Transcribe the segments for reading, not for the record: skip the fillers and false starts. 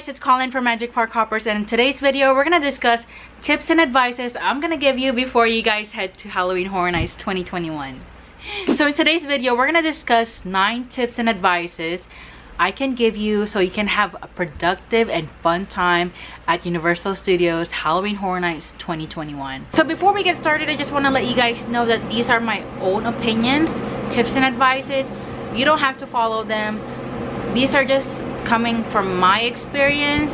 guys, it's Colin from Magic Park Hoppers, and in today's video we're gonna discuss tips and advices I'm gonna give you before you guys head to Halloween Horror Nights 2021. So in today's video we're gonna discuss 9 tips and advices I can give you so you can have a productive and fun time at Universal Studios Halloween Horror Nights 2021. So before we get started, I just want to let you guys know that these are my own opinions, tips and advices. You don't have to follow them. These are just coming from my experience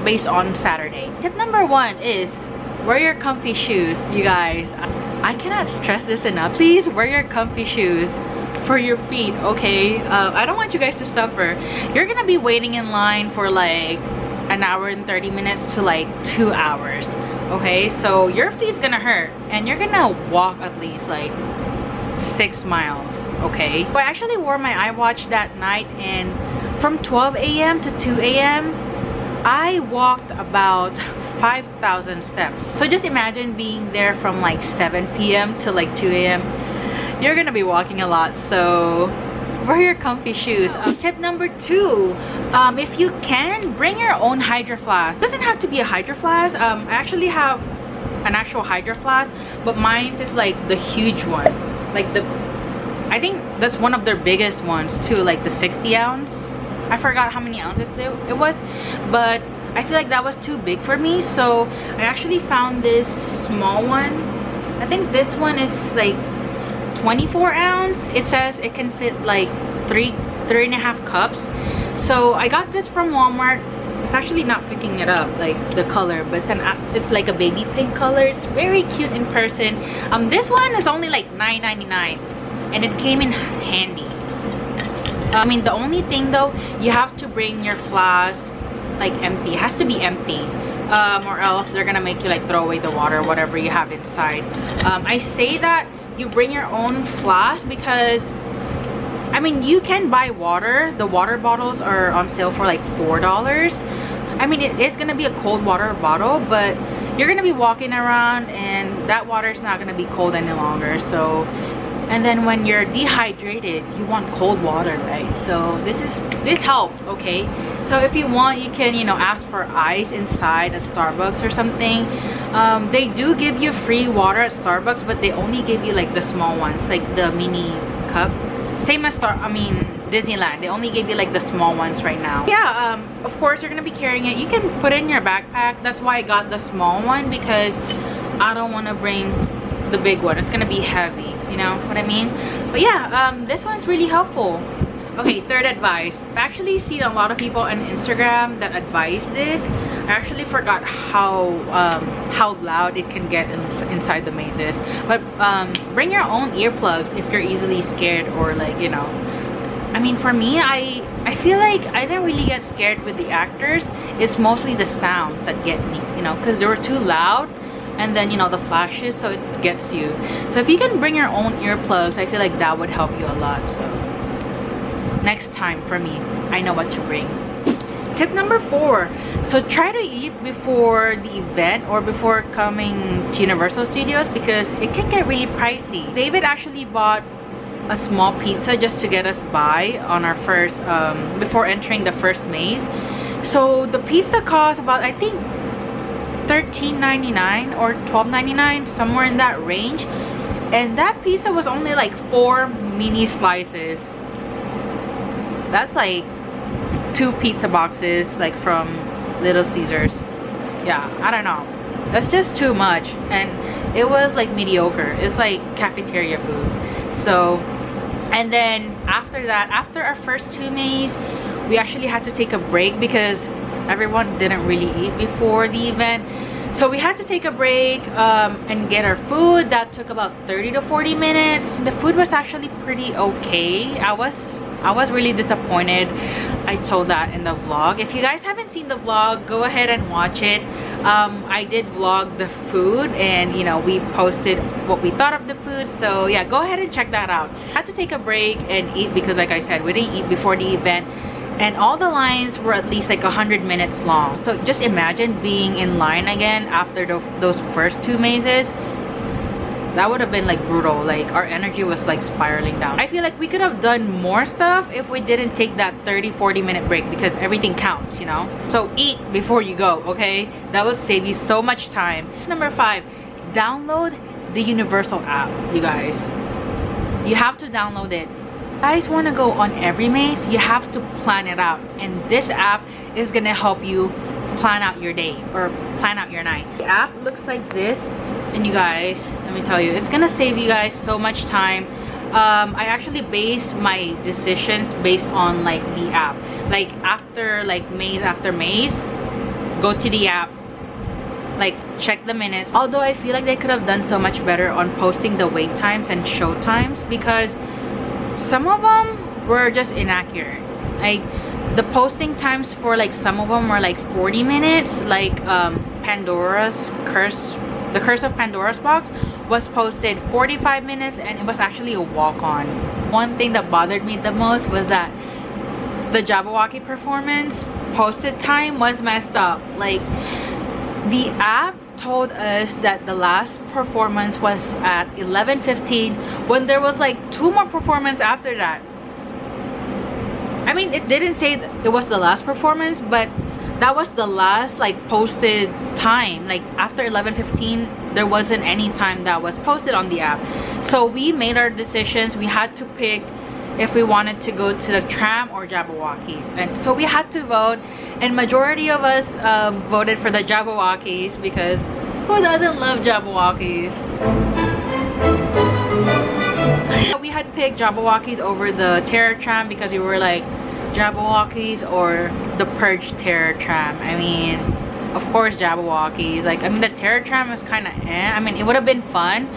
based on Saturday. Tip number 1 is wear your comfy shoes. You guys, I cannot stress this enough. Please wear your comfy shoes for your feet, okay? I don't want you guys to suffer. You're gonna be waiting in line for like an hour and 30 minutes to like 2 hours, okay? So your feet's gonna hurt and you're gonna walk at least like 6 miles, okay? But I actually wore my iWatch that night, and from 12 a.m. to 2 a.m. I walked about 5,000 steps. So just imagine being there from like 7 p.m. to like 2 a.m. You're gonna be walking a lot, so wear your comfy shoes. Tip number 2, if you can, bring your own Hydro Flask. It doesn't have to be a Hydro Flask. I actually have an actual Hydro Flask, but mine is like the huge one, like I think that's one of their biggest ones too, like the 60 ounce. I forgot how many ounces it was, but I feel like that was too big for me, so I actually found this small one. I think this one is like 24 ounce. It says it can fit like 3.5 cups. So I got this from Walmart. It's actually not picking it up, like the color, but it's like a baby pink color. It's very cute in person. This one is only like $9.99 and it came in handy. I mean, the only thing though, you have to bring your flask like empty. It has to be empty, or else they're gonna make you like throw away the water, whatever you have inside. I say that you bring your own flask because I mean, you can buy water. The water bottles are on sale for like $4. I mean, it is gonna be a cold water bottle, but you're gonna be walking around and that water is not gonna be cold any longer. So, and then when you're dehydrated, you want cold water, right? So this helps, okay? So if you want, you can, you know, ask for ice inside at Starbucks or something. They do give you free water at Starbucks, but they only give you like the small ones, like the mini cup. Same as Disneyland. They only give you like the small ones right now. Yeah, of course you're gonna be carrying it. You can put it in your backpack. That's why I got the small one, because I don't want to bring the big one. It's gonna be heavy, you know what I mean? But yeah, this one's really helpful. Okay, third advice. I've actually seen a lot of people on Instagram that advise this. I actually forgot how loud it can get inside the mazes. But bring your own earplugs if you're easily scared, or like, you know. I mean, for me, I feel like I didn't really get scared with the actors. It's mostly the sounds that get me, you know, because they were too loud. And then, you know, the flashes, so it gets you. So if you can bring your own earplugs, I feel like that would help you a lot. So next time for me, I know what to bring. Tip number 4, so try to eat before the event or before coming to Universal Studios, because it can get really pricey. David actually bought a small pizza just to get us by on our first before entering the first maze. So the pizza cost about, I think, $13.99 or $12.99, somewhere in that range, and that pizza was only like 4 mini slices. That's like 2 pizza boxes, like from Little Caesars. Yeah, I don't know, that's just too much, and it was like mediocre. It's like cafeteria food. So, and then after that, after our first 2 mazes, we actually had to take a break because everyone didn't really eat before the event. So we had to take a break and get our food. That took about 30 to 40 minutes. The food was actually pretty okay. I was really disappointed. I told that in the vlog. If you guys haven't seen the vlog, go ahead and watch it. I did vlog the food, and you know, we posted what we thought of the food. So yeah, go ahead and check that out. I had to take a break and eat because, like I said, we didn't eat before the event. And all the lines were at least like 100 minutes long. So just imagine being in line again after those first 2 mazes. that would have been like brutal. Like our energy was like spiraling down. I feel like we could have done more stuff if we didn't take that 30-40 minute break, because everything counts, you know. So eat before you go, okay? That would save you so much time. Number 5, download the Universal app. You guys, you have to download it. If you guys want to go on every maze, you have to plan it out, and this app is gonna help you plan out your day or plan out your night. The app looks like this, and you guys, let me tell you, it's gonna save you guys so much time. I actually base my decisions based on like the app. Like after like maze after maze, go to the app, like check the minutes. Although I feel like they could have done so much better on posting the wait times and show times, because some of them were just inaccurate. Like the posting times for like some of them were like 40 minutes. Like Pandora's Curse, the Curse of Pandora's box was posted 45 minutes, and it was actually a walk-on. One thing that bothered me the most was that the Jabberwocky performance posted time was messed up. Like the app told us that the last performance was at 11:15 when there was like 2 more performances after that. I mean, it didn't say it was the last performance, but that was the last like posted time. Like after 11:15 there wasn't any time that was posted on the app. So we made our decisions. We had to pick if we wanted to go to the tram or Jabberwockies, and so we had to vote, and majority of us voted for the Jabberwockies, because who doesn't love Jabberwockies? We had picked Jabberwockies over the Terror Tram because we were like, Jabberwockies or the Purge Terror Tram. I mean, of course Jabberwockies. Like, I mean, the Terror Tram is kind of I mean, it would have been fun,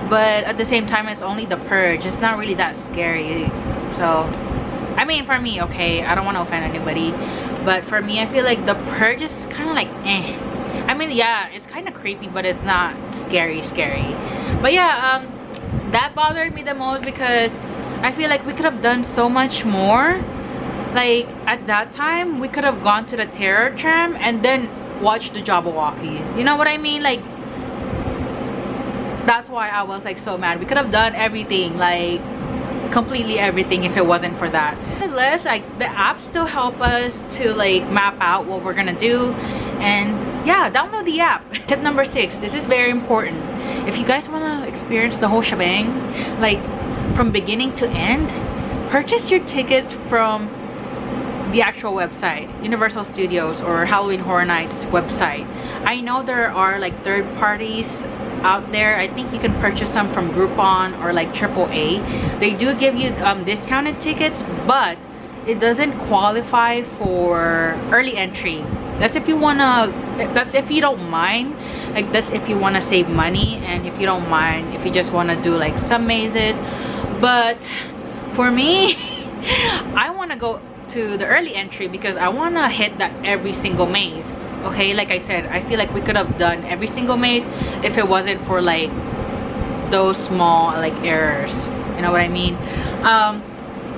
but at the same time it's only the Purge. It's not really that scary. So I mean, for me, okay, I don't want to offend anybody, but for me, I feel like the Purge is kind of like I mean, yeah, it's kind of creepy, but it's not scary. But yeah, that bothered me the most, because I feel like we could have done so much more. Like at that time we could have gone to the Terror Tram and then watched the Jabberwockies. You know what I mean? Like that's why I was like so mad. We could have done everything, like completely everything, if it wasn't for that. Nonetheless, like the app still help us to like map out what we're gonna do, and yeah, download the app. Tip number 6, this is very important. If you guys want to experience the whole shebang, like from beginning to end, purchase your tickets from the actual website, Universal Studios or Halloween Horror Nights website. I know there are like third parties out there. I think you can purchase some from Groupon or like AAA. They do give you discounted tickets, but it doesn't qualify for early entry. That's if you wanna, that's if you don't mind, like that's if you want to save money, and if you don't mind if you just want to do like some mazes. But for me, I want to go to the early entry because I want to hit that every single maze. Okay, like I said, I feel like we could have done every single maze if it wasn't for like those small like errors, you know what I mean?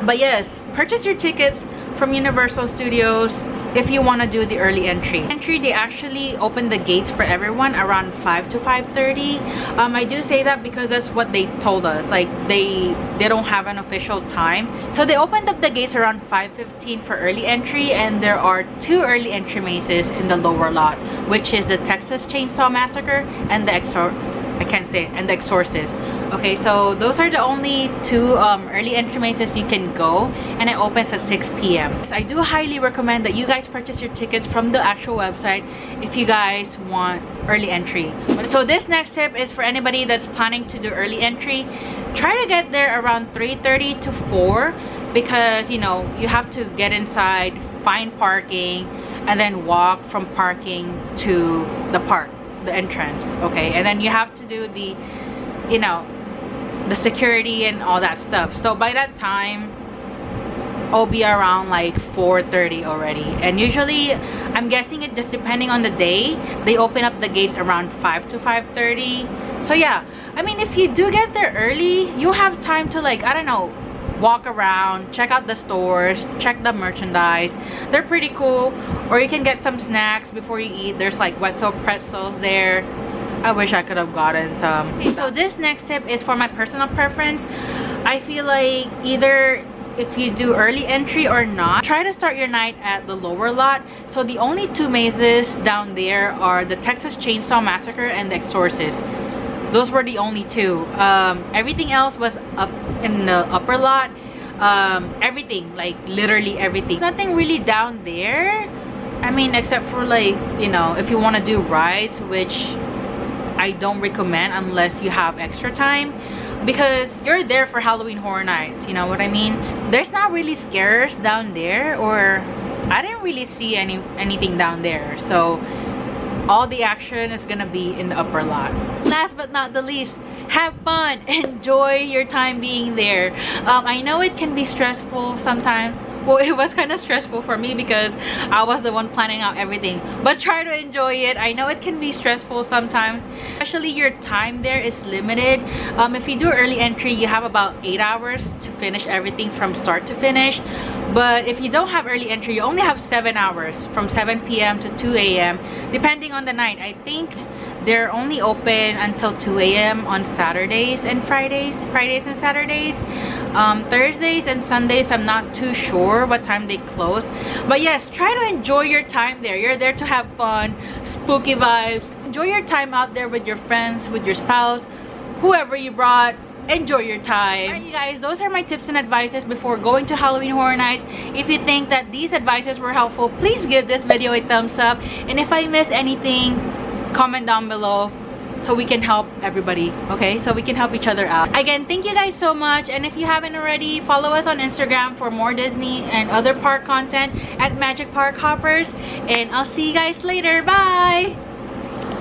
But yes, purchase your tickets from Universal Studios if you want to do the early entry. They actually open the gates for everyone around 5 to 5:30. I do say that because that's what they told us. Like they don't have an official time, so they opened up the gates around 5:15 for early entry, and there are 2 early entry mazes in the lower lot, which is the Texas Chainsaw Massacre and the Exorcist. Okay, so those are the only 2 early entry mazes you can go, and it opens at 6 p.m. I do highly recommend that you guys purchase your tickets from the actual website if you guys want early entry. So this next tip is for anybody that's planning to do early entry. Try to get there around 3:30 to 4, because you know you have to get inside, find parking, and then walk from parking to the park, the entrance. Okay, and then you have to do the, you know, the security and all that stuff. So by that time I'll be around like 4:30 already, and usually I'm guessing it just depending on the day, they open up the gates around 5 to 5:30. So yeah, I mean, if you do get there early, you have time to, like, I don't know, walk around, check out the stores, check the merchandise. They're pretty cool. Or you can get some snacks before you eat. There's like wet soap pretzels there. I wish I could have gotten some. Okay, so this next tip is for my personal preference. I feel like either if you do early entry or not, try to start your night at the lower lot. So the only two mazes down there are the Texas Chainsaw Massacre and the Exorcist. Those were the only two. Everything else was up in the upper lot. Everything, like literally everything. Nothing really down there. I mean, except for like, you know, if you want to do rides, which I don't recommend unless you have extra time, because you're there for Halloween Horror Nights, you know what I mean? There's not really scares down there, or I didn't really see anything down there. So all the action is gonna be in the upper lot. Last but not the least, have fun, enjoy your time being there. I know it can be stressful sometimes. Well, it was kind of stressful for me because I was the one planning out everything, but try to enjoy it. I know it can be stressful sometimes, especially your time there is limited. If you do early entry, you have about 8 hours to finish everything from start to finish. But if you don't have early entry, you only have 7 hours from 7 p.m. to 2 a.m. depending on the night. I think they're only open until 2 a.m. on Saturdays and Fridays and Saturdays. Thursdays and Sundays, I'm not too sure what time they close. But yes, try to enjoy your time there. You're there to have fun, spooky vibes. Enjoy your time out there with your friends, with your spouse, whoever you brought. Enjoy your time. Alright, you guys, those are my tips and advices before going to Halloween Horror Nights. If you think that these advices were helpful, please give this video a thumbs up. And if I miss anything, comment down below so we can help everybody, okay? So we can help each other out. Again, thank you guys so much. And if you haven't already, follow us on Instagram for more Disney and other park content at Magic Park Hoppers. And I'll see you guys later. Bye!